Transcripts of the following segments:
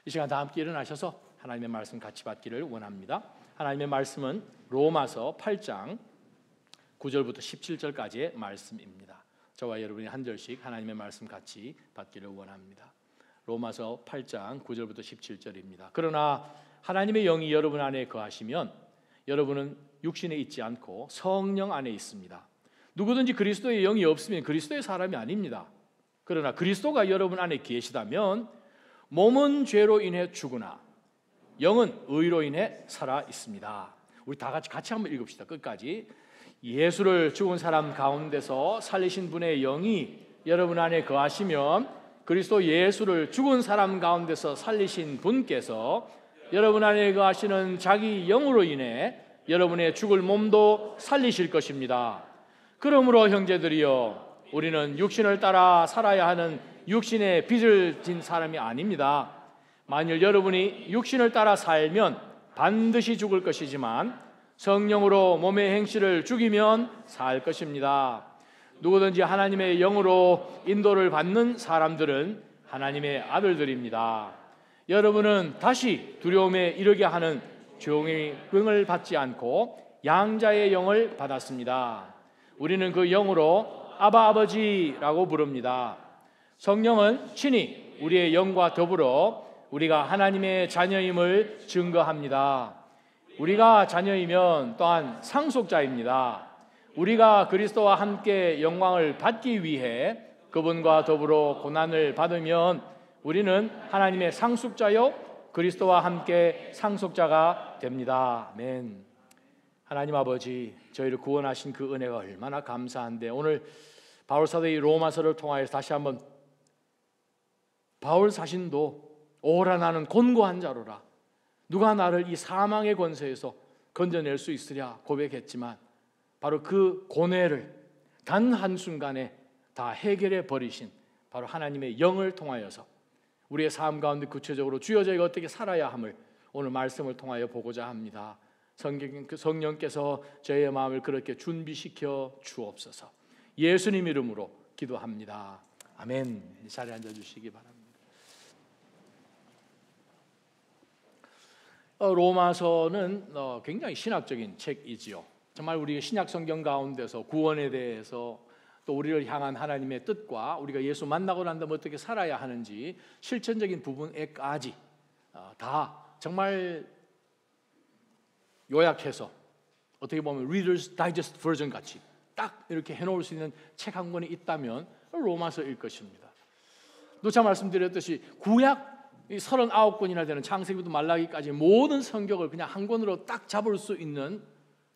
이 시간 다 함께 일어나셔서 하나님의 말씀 같이 받기를 원합니다. 하나님의 말씀은 로마서 8장 9절부터 17절까지의 말씀입니다. 저와 여러분이 한 절씩 하나님의 말씀 같이 받기를 원합니다. 로마서 8장 9절부터 17절입니다. 그러나 하나님의 영이 여러분 안에 거하시면 여러분은 육신에 있지 않고 성령 안에 있습니다. 누구든지 그리스도의 영이 없으면 그리스도의 사람이 아닙니다. 그러나 그리스도가 여러분 안에 계시다면 몸은 죄로 인해 죽으나 영은 의로 인해 살아 있습니다. 우리 다 같이 한번 읽읍시다. 끝까지. 예수를 죽은 사람 가운데서 살리신 분의 영이 여러분 안에 거하시면 그리스도 예수를 죽은 사람 가운데서 살리신 분께서 여러분 안에 거하시는 자기 영으로 인해 여러분의 죽을 몸도 살리실 것입니다. 그러므로 형제들이여, 우리는 육신을 따라 살아야 하는 육신의 빚을 진 사람이 아닙니다. 만일 여러분이 육신을 따라 살면 반드시 죽을 것이지만 성령으로 몸의 행실을 죽이면 살 것입니다. 누구든지 하나님의 영으로 인도를 받는 사람들은 하나님의 아들들입니다. 여러분은 다시 두려움에 이르게 하는 종의 긍을 받지 않고 양자의 영을 받았습니다. 우리는 그 영으로 아바 아버지라고 부릅니다. 성령은 친히 우리의 영과 더불어 우리가 하나님의 자녀임을 증거합니다. 우리가 자녀이면 또한 상속자입니다. 우리가 그리스도와 함께 영광을 받기 위해 그분과 더불어 고난을 받으면 우리는 하나님의 상속자요 그리스도와 함께 상속자가 됩니다. 아멘. 하나님 아버지, 저희를 구원하신 그 은혜가 얼마나 감사한데, 오늘 바울 사도의 로마서를 통하여서 다시 한번 바울 자신도 오라 나는 곤고한 자로라, 누가 나를 이 사망의 권세에서 건져낼 수 있으랴 고백했지만 바로 그 고뇌를 단 한순간에 다 해결해 버리신 바로 하나님의 영을 통하여서 우리의 삶 가운데 구체적으로 주여 저희가 어떻게 살아야 함을 오늘 말씀을 통하여 보고자 합니다. 성령께서 저희의 마음을 그렇게 준비시켜 주옵소서. 예수님 이름으로 기도합니다. 아멘. 이 자리에 앉아주시기 바랍니다. 로마서는 굉장히 신학적인 책이지요. 정말 우리 신약 성경 가운데서 구원에 대해서 또 우리를 향한 하나님의 뜻과 우리가 예수 만나고 난 다음에 어떻게 살아야 하는지 실천적인 부분에까지 다 정말 요약해서 어떻게 보면 Reader's Digest 버전 같이 딱 이렇게 해놓을 수 있는 책 한 권이 있다면 로마서일 것입니다. 누차 말씀드렸듯이 구약 39권이나 되는 창세기부터 말라기까지 모든 성경을 그냥 한 권으로 딱 잡을 수 있는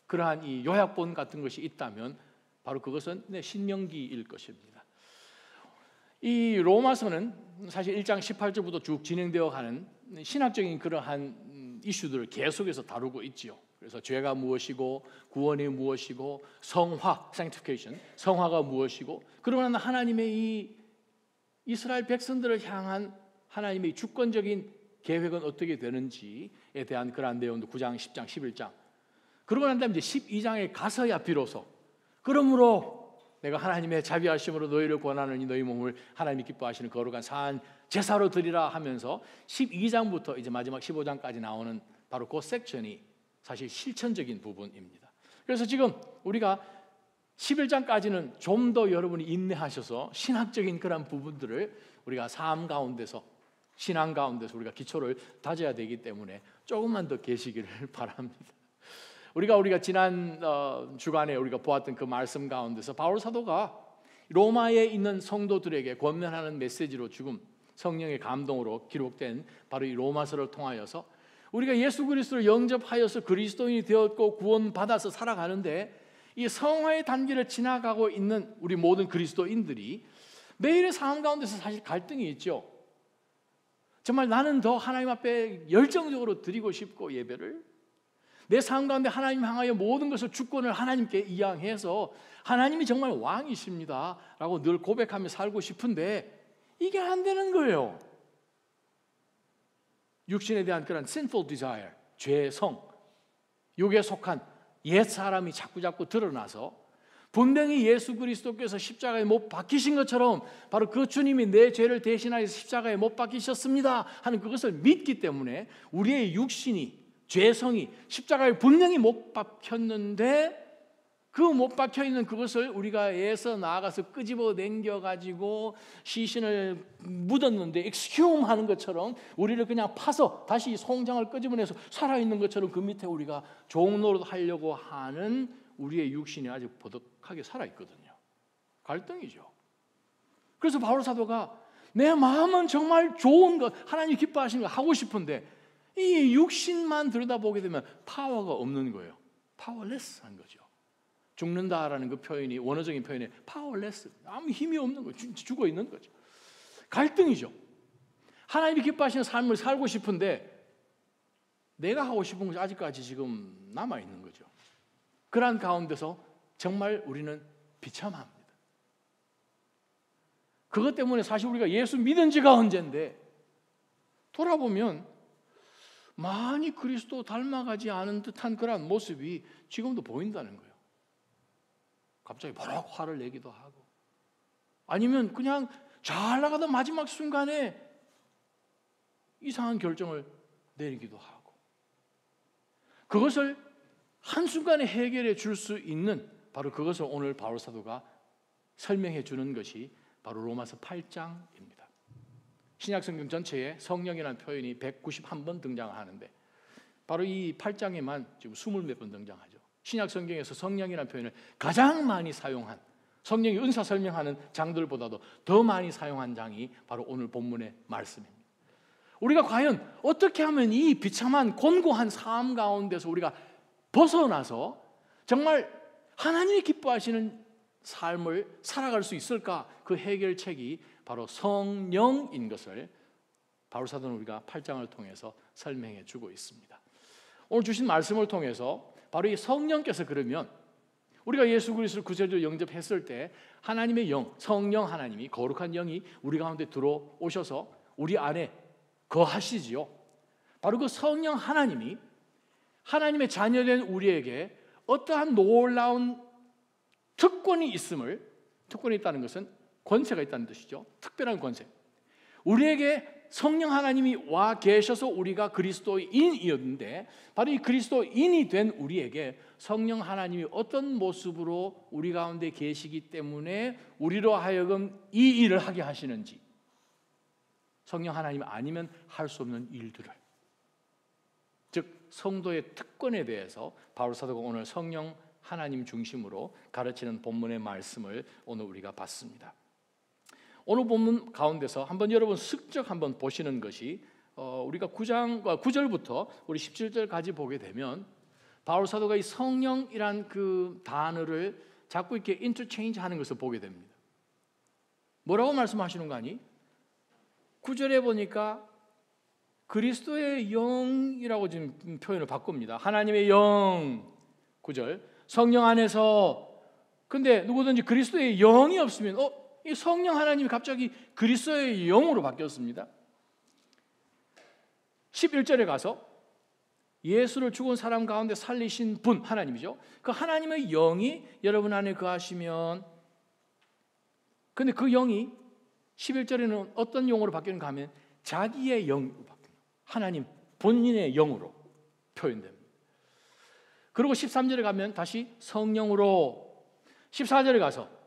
그러한 이 요약본 같은 것이 있다면 바로 그것은 신명기일 것입니다. 이 로마서는 사실 1장 18절부터 쭉 진행되어 가는 신학적인 그러한 이슈들을 계속해서 다루고 있지요. 그래서 죄가 무엇이고 구원이 무엇이고 성화, sanctification, 성화가 무엇이고 그러나 하나님의 이 이스라엘 백성들을 향한 하나님의 주권적인 계획은 어떻게 되는지에 대한 그러한 내용도 9장, 10장, 11장. 그러고 난 다음에 이제 12장에 가서야 비로소 그러므로 내가 하나님의 자비하심으로 너희를 권하느니 너희 몸을 하나님이 기뻐하시는 거룩한 산 제사로 드리라 하면서 12장부터 이제 마지막 15장까지 나오는 바로 그 섹션이 사실 실천적인 부분입니다. 그래서 지금 우리가 11장까지는 좀 더 여러분이 인내하셔서 신학적인 그런 부분들을 우리가 삶 가운데서 신앙 가운데서 우리가 기초를 다져야 되기 때문에 조금만 더 계시기를 바랍니다. 우리가 지난 주간에 우리가 보았던 그 말씀 가운데서 바울 사도가 로마에 있는 성도들에게 권면하는 메시지로 지금 성령의 감동으로 기록된 바로 이 로마서를 통하여서 우리가 예수 그리스도를 영접하여서 그리스도인이 되었고 구원받아서 살아가는데 이 성화의 단계를 지나가고 있는 우리 모든 그리스도인들이 매일의 삶 가운데서 사실 갈등이 있죠. 정말 나는 더 하나님 앞에 열정적으로 드리고 싶고 예배를 내 삶 가운데 하나님 향하여 모든 것을 주권을 하나님께 이양해서 하나님이 정말 왕이십니다 라고 늘 고백하며 살고 싶은데 이게 안 되는 거예요. 육신에 대한 그런 sinful desire, 죄의 성, 육에 속한 옛 사람이 자꾸 드러나서 분명히 예수 그리스도께서 십자가에 못 박히신 것처럼 바로 그 주님이 내 죄를 대신하여서 십자가에 못 박히셨습니다 하는 그것을 믿기 때문에 우리의 육신이, 죄성이 십자가에 분명히 못 박혔는데 그 못 박혀 있는 그것을 우리가 애써 나아가서 끄집어 당겨가지고 시신을 묻었는데 익스큐움 하는 것처럼 우리를 그냥 파서 다시 송장을 끄집어내서 살아있는 것처럼 그 밑에 우리가 종노릇 하려고 하는 우리의 육신이 아직 버덕하게 살아있거든요. 갈등이죠. 그래서 바울 사도가 내 마음은 정말 좋은 것, 하나님 기뻐하시는 거 하고 싶은데 이 육신만 들여다보게 되면 파워가 없는 거예요. 파워레스한 거죠. 죽는다라는 그 표현이, 원어적인 표현이 파워레스, 아무 힘이 없는 거죠. 죽어 있는 거죠. 갈등이죠. 하나님이 기뻐하시는 삶을 살고 싶은데 내가 하고 싶은 것이 아직까지 지금 남아있는 거죠. 그러한 가운데서 정말 우리는 비참합니다. 그것 때문에 사실 우리가 예수 믿은 지가 언젠데 돌아보면 많이 그리스도 닮아가지 않은 듯한 그런 모습이 지금도 보인다는 거예요. 갑자기 버럭 화를 내기도 하고, 아니면 그냥 잘 나가던 마지막 순간에 이상한 결정을 내리기도 하고, 그것을 한순간에 해결해 줄 수 있는 바로 그것을 오늘 바울 사도가 설명해 주는 것이 바로 로마서 8장입니다. 신약 성경 전체에 성령이라는 표현이 191번 등장하는데 바로 이 8장에만 지금 20몇 번 등장하죠. 신약 성경에서 성령이라는 표현을 가장 많이 사용한, 성령의 은사 설명하는 장들보다도 더 많이 사용한 장이 바로 오늘 본문의 말씀입니다. 우리가 과연 어떻게 하면 이 비참한 곤고한 삶 가운데서 우리가 벗어나서 정말 하나님이 기뻐하시는 삶을 살아갈 수 있을까? 그 해결책이 바로 성령인 것을 바울 사도는 우리가 8장을 통해서 설명해 주고 있습니다. 오늘 주신 말씀을 통해서 바로 이 성령께서, 그러면 우리가 예수 그리스도를 구세주로 영접했을 때 하나님의 영, 성령 하나님이, 거룩한 영이 우리 가운데 들어오셔서 우리 안에 거하시지요. 바로 그 성령 하나님이 하나님의 자녀된 우리에게 어떠한 놀라운 특권이 있음을, 특권이 있다는 것은 권세가 있다는 뜻이죠. 특별한 권세. 우리에게 성령 하나님이 와 계셔서 우리가 그리스도인이었는데 바로 이 그리스도인이 된 우리에게 성령 하나님이 어떤 모습으로 우리 가운데 계시기 때문에 우리로 하여금 이 일을 하게 하시는지, 성령 하나님 아니면 할 수 없는 일들을, 즉 성도의 특권에 대해서 바울 사도가 오늘 성령 하나님 중심으로 가르치는 본문의 말씀을 오늘 우리가 봤습니다. 오늘 본문 가운데서 한번 여러분 슬쩍 한번 보시는 것이 우리가 9절부터 우리 17절까지 보게 되면 바울 사도가 이 성령이란 그 단어를 자꾸 이렇게 인터체인지 하는 것을 보게 됩니다. 뭐라고 말씀하시는 거 아니? 9절에 보니까 그리스도의 영이라고 지금 표현을 바꿉니다. 하나님의 영, 9절, 성령 안에서. 근데 누구든지 그리스도의 영이 없으면 이 성령 하나님이 갑자기 그리스도의 영으로 바뀌었습니다. 11절에 가서 예수를 죽은 사람 가운데 살리신 분, 하나님이죠. 그 하나님의 영이 여러분 안에 거하시면, 근데 그 영이 11절에는 어떤 영으로 바뀌는가 하면 자기의 영으로 바뀌는, 하나님 본인의 영으로 표현됩니다. 그리고 13절에 가면 다시 성령으로, 14절에 가서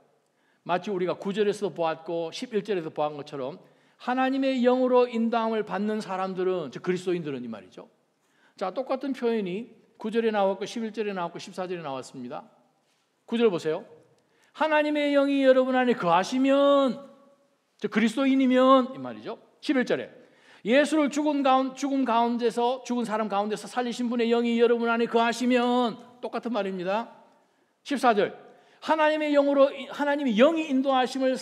마치 우리가 9절에서도 보았고 11절에서 보았던 것처럼 하나님의 영으로 인도함을 받는 사람들은, 즉 그리스도인들은 이 말이죠. 자, 똑같은 표현이 9절에 나왔고 11절에 나왔고 14절에 나왔습니다. 9절 보세요. 하나님의 영이 여러분 안에 거하시면, 즉 그리스도인이면 이 말이죠. 11절에 예수를 죽은 사람 가운데서 살리신 분의 영이 여러분 안에 거하시면, 똑같은 말입니다. 14절 하나님의 영이 인도하심을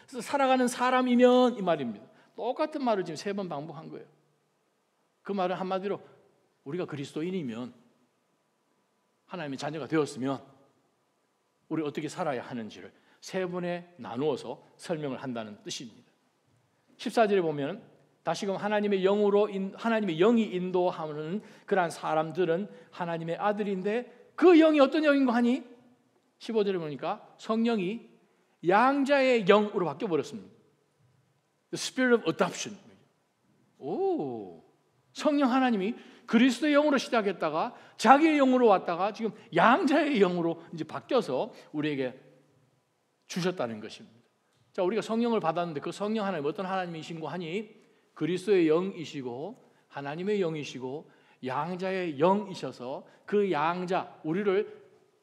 살아가는 사람이면 이 말입니다. 똑같은 말을 지금 3번 반복한 거예요. 그 말은 한마디로 우리가 그리스도인이면, 하나님의 자녀가 되었으면 우리 어떻게 살아야 하는지를 3번에 나누어서 설명을 한다는 뜻입니다. 14절에 보면 다시금 하나님의 영이 인도하는 그러한 사람들은 하나님의 아들인데 그 영이 어떤 영인가 하니 15절에 보니까 성령이 양자의 영으로 바뀌어 버렸습니다. The Spirit of Adoption. 오, 성령 하나님이 그리스도의 영으로 시작했다가 자기의 영으로 왔다가 지금 양자의 영으로 이제 바뀌어서 우리에게 주셨다는 것입니다. 자, 우리가 성령을 받았는데 그 성령 하나님 어떤 하나님이신고 하니 그리스도의 영이시고 하나님의 영이시고 양자의 영이셔서 그 양자 우리를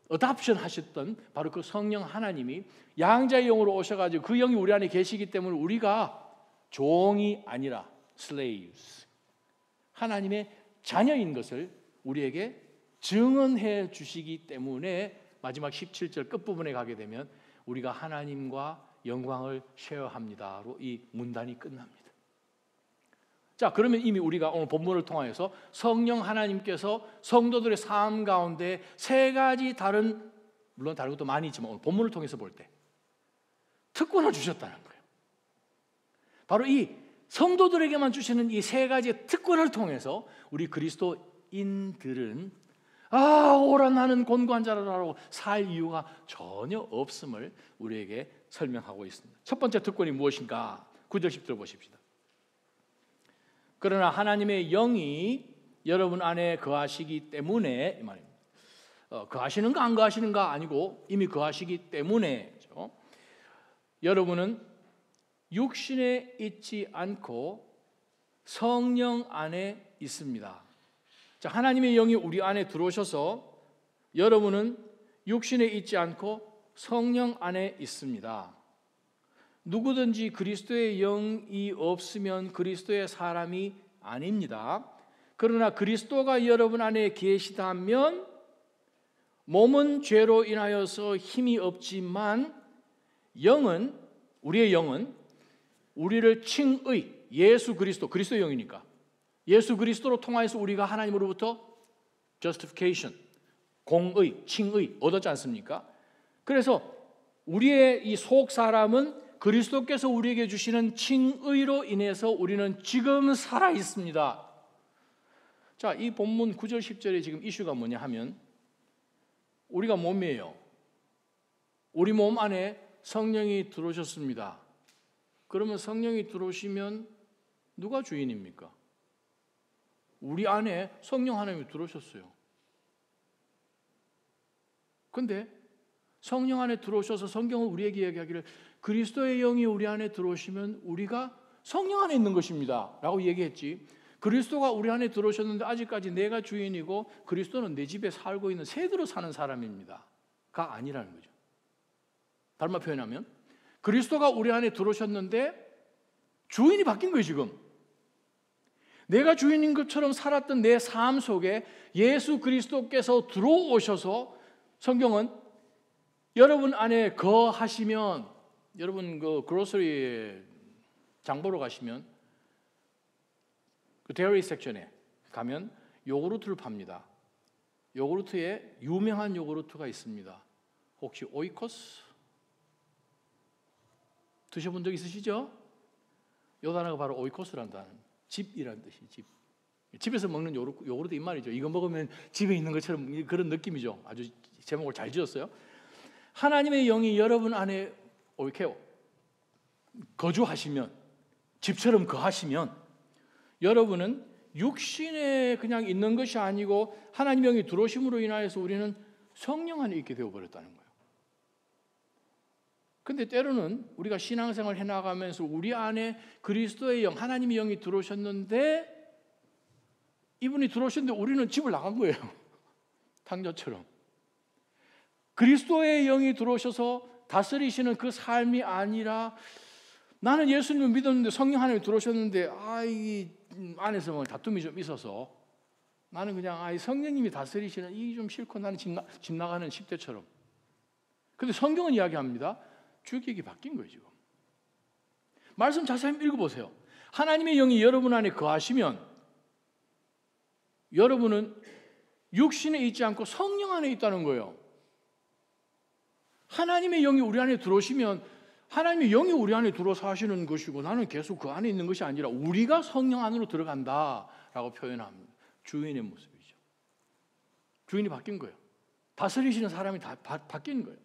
어답션 하셨던 바로 그 성령 하나님이 양자의 영으로 오셔가지고 그 영이 우리 안에 계시기 때문에 우리가 종이 아니라 slaves, 하나님의 자녀인 것을 우리에게 증언해 주시기 때문에 마지막 17절 끝부분에 가게 되면 우리가 하나님과 영광을 쉐어합니다로 이 문단이 끝납니다. 자, 그러면 이미 우리가 오늘 본문을 통하여서 성령 하나님께서 성도들의 삶 가운데 세 가지 다른, 물론 다른 것도 많이 있지만 오늘 본문을 통해서 볼 때 특권을 주셨다는 거예요. 바로 이 성도들에게만 주시는 이 세 가지의 특권을 통해서 우리 그리스도인들은 오라 나는 곤고한 자라고 살 이유가 전혀 없음을 우리에게 설명하고 있습니다. 첫 번째 특권이 무엇인가? 9절 10절 보십시다. 그러나 하나님의 영이 여러분 안에 거하시기 때문에, 이 말입니다. 거하시는가 안 거하시는가 아니고 이미 거하시기 때문에죠. 여러분은 육신에 있지 않고 성령 안에 있습니다. 자, 하나님의 영이 우리 안에 들어오셔서 여러분은 육신에 있지 않고 성령 안에 있습니다. 누구든지 그리스도의 영이 없으면 그리스도의 사람이 아닙니다. 그러나 그리스도가 여러분 안에 계시다면 몸은 죄로 인하여서 힘이 없지만 우리의 영은 우리를 칭의, 예수 그리스도, 그리스도의 영이니까 예수 그리스도로 통하여서 우리가 하나님으로부터 justification, 공의, 칭의 얻었지 않습니까? 그래서 우리의 이 속 사람은 그리스도께서 우리에게 주시는 칭의로 인해서 우리는 지금 살아 있습니다. 자, 이 본문 9절 10절에 지금 이슈가 뭐냐 하면 우리가 몸이에요. 우리 몸 안에 성령이 들어오셨습니다. 그러면 성령이 들어오시면 누가 주인입니까? 우리 안에 성령 하나님이 들어오셨어요. 근데 성령 안에 들어오셔서 성경은 우리에게 이야기하기를 그리스도의 영이 우리 안에 들어오시면 우리가 성령 안에 있는 것입니다 라고 얘기했지, 그리스도가 우리 안에 들어오셨는데 아직까지 내가 주인이고 그리스도는 내 집에 살고 있는 세대로 사는 사람입니다 가 아니라는 거죠. 다른 말 표현하면 그리스도가 우리 안에 들어오셨는데 주인이 바뀐 거예요. 지금 내가 주인인 것처럼 살았던 내 삶 속에 예수 그리스도께서 들어오셔서 성경은 여러분 안에 거하시면, 여러분 그 그로서리 장 보러 가시면 그 데어리 섹션에 가면 요구르트를 팝니다. 요구르트에 유명한 요구르트가 있습니다. 혹시 오이코스 드셔본 적 있으시죠? 요 단어가 바로 오이코스라는 단어, 집이라는 뜻이 집. 집에서 먹는 요구르트 이 말이죠. 이거 먹으면 집에 있는 것처럼 그런 느낌이죠. 아주 제목을 잘 지었어요. 하나님의 영이 여러분 안에 이렇게 거주하시면, 집처럼 거하시면 여러분은 육신에 그냥 있는 것이 아니고 하나님의 영이 들어오심으로 인하여서 우리는 성령 안에 있게 되어버렸다는 거예요. 근데 때로는 우리가 신앙생활을 해나가면서 우리 안에 그리스도의 영, 하나님의 영이 들어오셨는데 이분이 들어오셨는데 우리는 집을 나간 거예요. 탕자처럼. 그리스도의 영이 들어오셔서 다스리시는 그 삶이 아니라 나는 예수님을 믿었는데 성령 하나님이 들어오셨는데 이 안에서 뭐 다툼이 좀 있어서 나는 그냥 성령님이 다스리시는 이게 좀 싫고 나는 집 나가는 10대처럼. 근데 성경은 이야기합니다. 주격이 바뀐 거예요. 지금 말씀 자세히 읽어보세요. 하나님의 영이 여러분 안에 거하시면 여러분은 육신에 있지 않고 성령 안에 있다는 거예요. 하나님의 영이 우리 안에 들어오시면 하나님의 영이 우리 안에 들어서 하시는 것이고 나는 계속 그 안에 있는 것이 아니라 우리가 성령 안으로 들어간다라고 표현합니다. 주인의 모습이죠. 주인이 바뀐 거예요. 다스리시는 사람이 다 바뀐 거예요.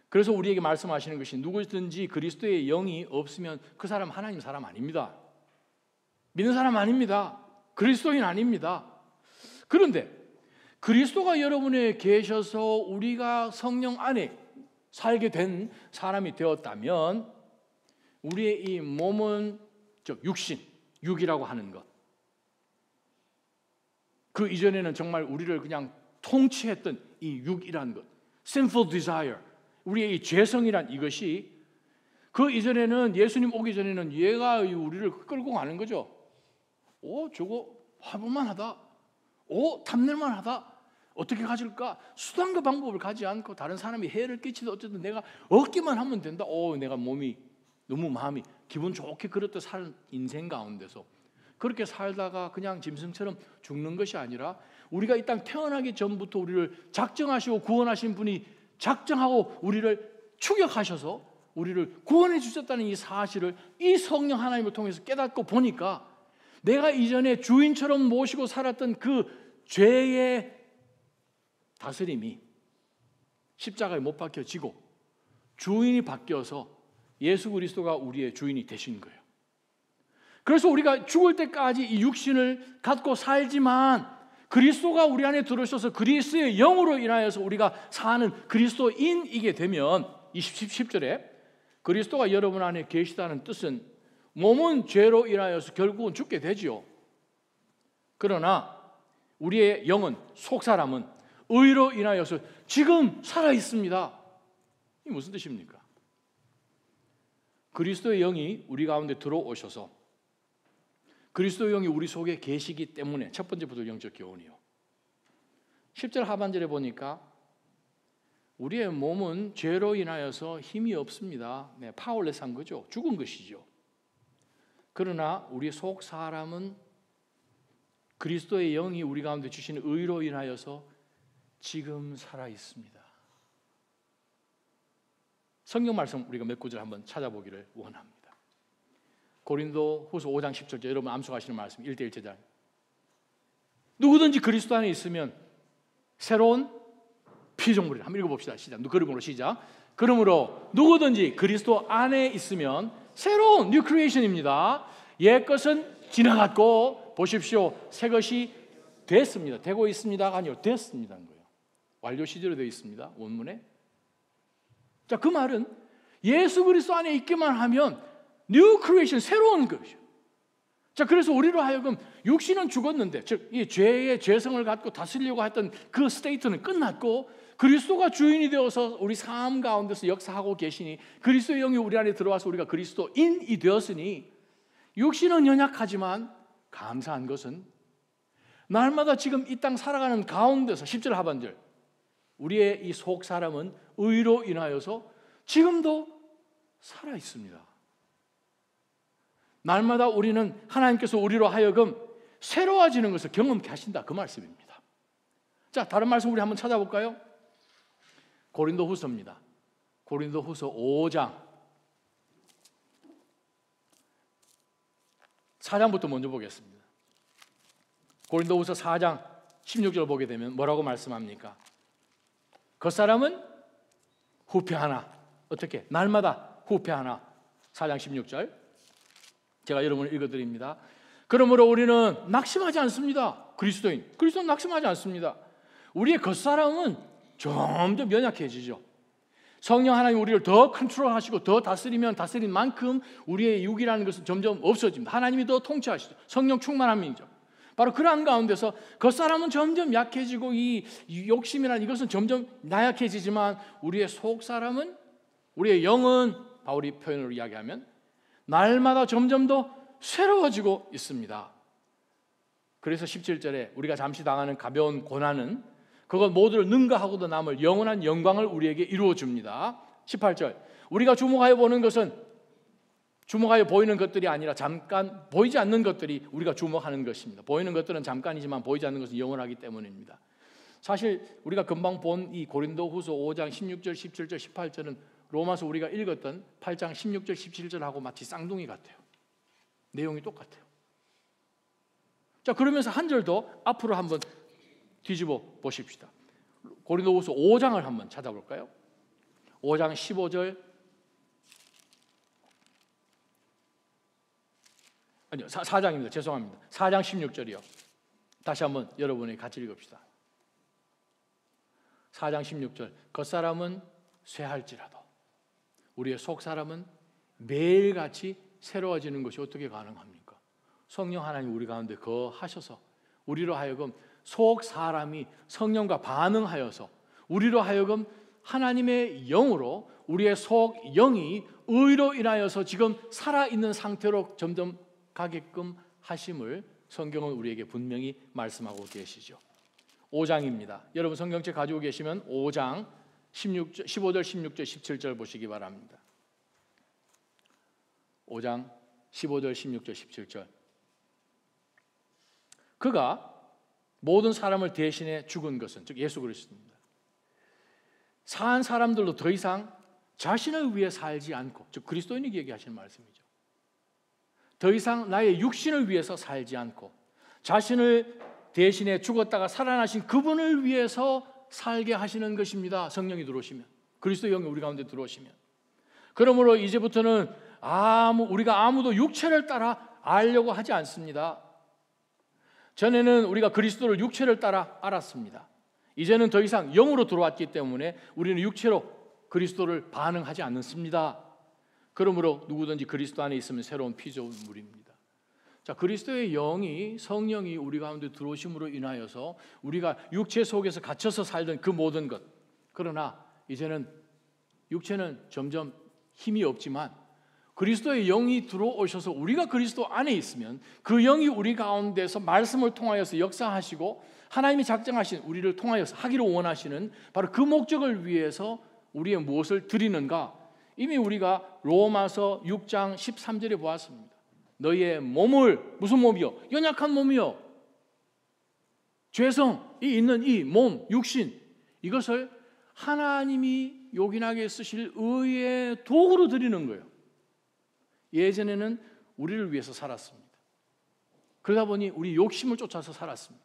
그래서 우리에게 말씀하시는 것이 누구든지 그리스도의 영이 없으면 그 사람 하나님 사람 아닙니다. 믿는 사람 아닙니다. 그리스도인 아닙니다. 그런데 그리스도가 여러분에 계셔서 우리가 성령 안에 살게 된 사람이 되었다면 우리의 이 몸은 즉 육신, 육이라고 하는 것, 그 이전에는 정말 우리를 그냥 통치했던 이 육이라는 것, sinful desire, 우리의 이 죄성이란 이것이 그 이전에는 예수님 오기 전에는 얘가 우리를 끌고 가는 거죠. 저거 화보만 하다, 탐낼만 하다, 어떻게 가질까? 수단과 방법을 가지 않고 다른 사람이 해를 끼치든 어쨌든 내가 얻기만 하면 된다. 내가 몸이 너무 마음이 기분 좋게 그렇게 살 인생 가운데서 그렇게 살다가 그냥 짐승처럼 죽는 것이 아니라 우리가 이 땅 태어나기 전부터 우리를 작정하시고 구원하신 분이 작정하고 우리를 추격하셔서 우리를 구원해 주셨다는 이 사실을 이 성령 하나님을 통해서 깨닫고 보니까 내가 이전에 주인처럼 모시고 살았던 그 죄의 다스림이 십자가에 못 박혀지고 주인이 바뀌어서 예수 그리스도가 우리의 주인이 되신 거예요. 그래서 우리가 죽을 때까지 이 육신을 갖고 살지만 그리스도가 우리 안에 들어오셔서 그리스도의 영으로 인하여서 우리가 사는 그리스도인이게 되면 10절에 그리스도가 여러분 안에 계시다는 뜻은 몸은 죄로 인하여서 결국은 죽게 되지요. 그러나 우리의 영은, 속사람은 의로 인하여서 지금 살아 있습니다. 이게 무슨 뜻입니까? 그리스도의 영이 우리 가운데 들어오셔서 그리스도의 영이 우리 속에 계시기 때문에 첫 번째부터 영적 교훈이요. 10절 하반절에 보니까 우리의 몸은 죄로 인하여서 힘이 없습니다. 파워레스한 거죠. 죽은 것이죠. 그러나 우리 속 사람은 그리스도의 영이 우리 가운데 주시는 의로 인하여서 지금 살아 있습니다. 성경 말씀 우리가 몇 구절 한번 찾아보기를 원합니다. 고린도 후서 5장 10절, 여러분 암송하시는 말씀 1대1 제자. 누구든지 그리스도 안에 있으면 새로운 피조물이라. 한번 읽어봅시다. 시작. 그러므로 시작. 그러므로 누구든지 그리스도 안에 있으면 새로운 뉴 크리에이션입니다. 옛 것은 지나갔고 보십시오, 새 것이 됐습니다. 되고 있습니다가 아니고 됐습니다는 거예요. 완료 시제로 되어 있습니다. 원문에. 자, 그 말은 예수 그리스도 안에 있기만 하면 뉴 크리에이션, 새로운 것이죠. 자, 그래서 우리로 하여금 육신은 죽었는데, 즉 이 죄의 죄성을 갖고 다스리려고 했던 그 스테이트는 끝났고 그리스도가 주인이 되어서 우리 삶 가운데서 역사하고 계시니 그리스도의 영이 우리 안에 들어와서 우리가 그리스도인이 되었으니 육신은 연약하지만 감사한 것은 날마다 지금 이 땅 살아가는 가운데서 10절 하반절 우리의 이 속 사람은 의로 인하여서 지금도 살아 있습니다. 날마다 우리는 하나님께서 우리로 하여금 새로워지는 것을 경험케 하신다, 그 말씀입니다. 자, 다른 말씀 우리 한번 찾아볼까요? 고린도후서입니다. 고린도후서 5장 4장부터 먼저 보겠습니다. 고린도후서 4장 16절 보게 되면 뭐라고 말씀합니까? 겉사람은 후패하나, 어떻게? 날마다 후패하나. 4장 16절 제가 여러분을 읽어드립니다. 그러므로 우리는 낙심하지 않습니다. 그리스도는 낙심하지 않습니다. 우리의 겉사람은 점점 연약해지죠. 성령 하나님 우리를 더 컨트롤하시고 더 다스리면 다스린 만큼 우리의 육이라는 것은 점점 없어집니다. 하나님이 더 통치하시죠. 성령 충만함이죠. 바로 그러한 가운데서 겉사람은 점점 약해지고 이 욕심이라는 이것은 점점 나약해지지만 우리의 속사람은, 우리의 영은 바울이 표현으로 이야기하면 날마다 점점 더 새로워지고 있습니다. 그래서 17절에 우리가 잠시 당하는 가벼운 고난은 그것 모두를 능가하고도 남을 영원한 영광을 우리에게 이루어 줍니다. 18절 우리가 주목하여 보는 것은 주목하여 보이는 것들이 아니라 잠깐 보이지 않는 것들이 우리가 주목하는 것입니다. 보이는 것들은 잠깐이지만 보이지 않는 것은 영원하기 때문입니다. 사실 우리가 금방 본 이 고린도후서 5장 16절, 17절, 18절은 로마서 우리가 읽었던 8장 16절, 17절하고 마치 쌍둥이 같아요. 내용이 똑같아요. 자, 그러면서 한 절 더 앞으로 한번 뒤집어 보십시다. 고린도후서 5장을 한번 찾아볼까요? 5장 15절 아니요 4장입니다. 죄송합니다. 4장 16절이요. 다시 한번 여러분이 같이 읽읍시다. 4장 16절 겉사람은 쇠할지라도 우리의 속사람은 매일같이 새로워지는 것이 어떻게 가능합니까? 성령 하나님 우리 가운데 거하셔서 우리로 하여금 속사람이 성령과 반응하여서 우리로 하여금 하나님의 영으로 우리의 속영이 의로 인하여서 지금 살아있는 상태로 점점 가게끔 하심을 성경은 우리에게 분명히 말씀하고 계시죠. 5장입니다. 여러분 성경책 가지고 계시면 5장 15절, 16절, 17절 보시기 바랍니다. 5장 15절, 16절, 17절 그가 모든 사람을 대신해 죽은 것은 즉 예수 그리스도입니다. 산 사람들도 더 이상 자신을 위해 살지 않고 즉 그리스도인이 얘기하시는 말씀이죠. 더 이상 나의 육신을 위해서 살지 않고 자신을 대신에 죽었다가 살아나신 그분을 위해서 살게 하시는 것입니다. 성령이 들어오시면 그리스도 영이 우리 가운데 들어오시면 그러므로 이제부터는 우리가 아무도 육체를 따라 알려고 하지 않습니다. 전에는 우리가 그리스도를 육체를 따라 알았습니다. 이제는 더 이상 영으로 들어왔기 때문에 우리는 육체로 그리스도를 반응하지 않습니다. 그러므로 누구든지 그리스도 안에 있으면 새로운 피조물입니다. 자, 그리스도의 영이 성령이 우리 가운데 들어오심으로 인하여서 우리가 육체 속에서 갇혀서 살던 그 모든 것 그러나 이제는 육체는 점점 힘이 없지만 그리스도의 영이 들어오셔서 우리가 그리스도 안에 있으면 그 영이 우리 가운데서 말씀을 통하여서 역사하시고 하나님이 작정하신 우리를 통하여서 하기를 원하시는 바로 그 목적을 위해서 우리의 무엇을 드리는가 이미 우리가 로마서 6장 13절에 보았습니다. 너희의 몸을 무슨 몸이요? 연약한 몸이요. 죄성이 있는 이 몸, 육신 이것을 하나님이 요긴하게 쓰실 의의 도구로 드리는 거예요. 예전에는 우리를 위해서 살았습니다. 그러다 보니 우리 욕심을 쫓아서 살았습니다.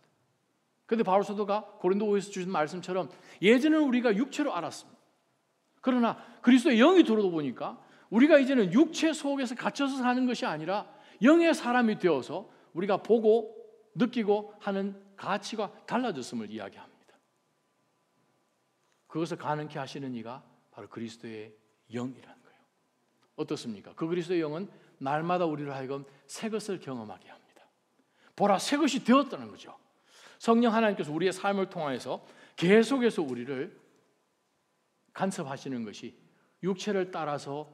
그런데 바울 사도가 고린도후서에서 주신 말씀처럼 예전에는 우리가 육체로 알았습니다. 그러나 그리스도의 영이 들어오다 보니까 우리가 이제는 육체 속에서 갇혀서 사는 것이 아니라 영의 사람이 되어서 우리가 보고 느끼고 하는 가치가 달라졌음을 이야기합니다. 그것을 가능케 하시는 이가 바로 그리스도의 영이라는 거예요. 어떻습니까? 그 그리스도의 영은 날마다 우리를 하여금 새 것을 경험하게 합니다. 보라, 새 것이 되었다는 거죠. 성령 하나님께서 우리의 삶을 통하여서 계속해서 우리를 간섭하시는 것이 육체를 따라서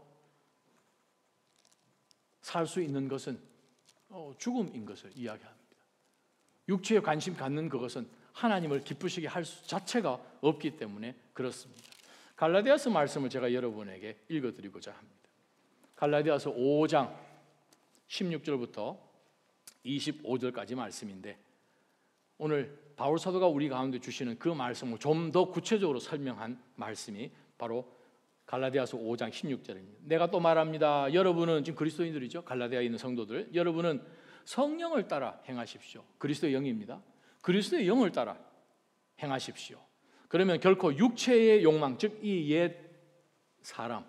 살 수 있는 것은 죽음인 것을 이야기합니다. 육체에 관심 갖는 그것은 하나님을 기쁘시게 할 수 자체가 없기 때문에 그렇습니다. 갈라디아서 말씀을 제가 여러분에게 읽어드리고자 합니다. 갈라디아서 5장 16절부터 25절까지 말씀인데 오늘 바울 사도가 우리 가운데 주시는 그 말씀을 좀 더 구체적으로 설명한 말씀이 바로 갈라디아서 5장 16절입니다. 내가 또 말합니다. 여러분은 지금 그리스도인들이죠. 갈라디아에 있는 성도들. 여러분은 성령을 따라 행하십시오. 그리스도의 영입니다. 그리스도의 영을 따라 행하십시오. 그러면 결코 육체의 욕망, 즉 이 옛 사람,